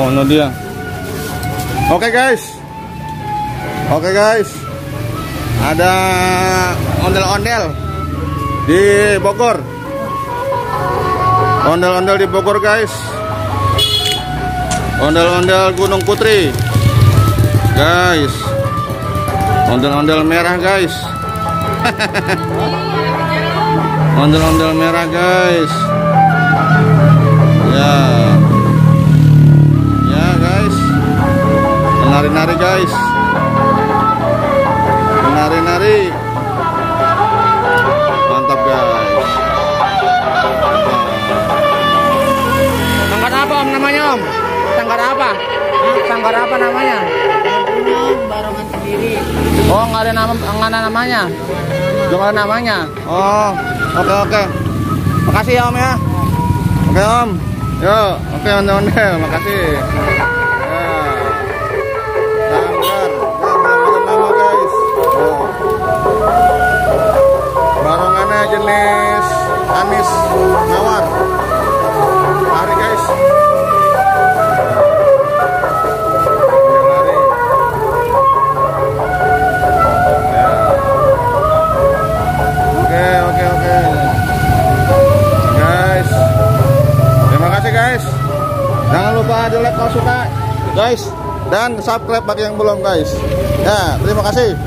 Oh, no dia. Oke guys. Ada ondel-ondel di Bogor. Ondel-ondel di Bogor guys. Ondel-ondel Gunung Putri. Guys. Ondel-ondel merah guys. Ondel-ondel merah guys. Ya. Ya guys. Menari-nari guys. Menari-nari. Mantap guys. Sanggar apa om namanya om? Sanggar apa? Sanggar apa namanya? Barongan sendiri. Oh nggak ada namanya. Belum ada namanya. Oh, oke. Makasih ya om ya. Oke om. Yo, oke ondel-ondel, makasih. Ya. Sanggar. Belum ada nama guys. Oh. Barongannya jenis anis mawar. Mari guys. Lari. Ya. Oke. Guys. Terima kasih guys. Jangan lupa di like kalau suka guys dan subscribe bagi yang belum guys. Ya, terima kasih.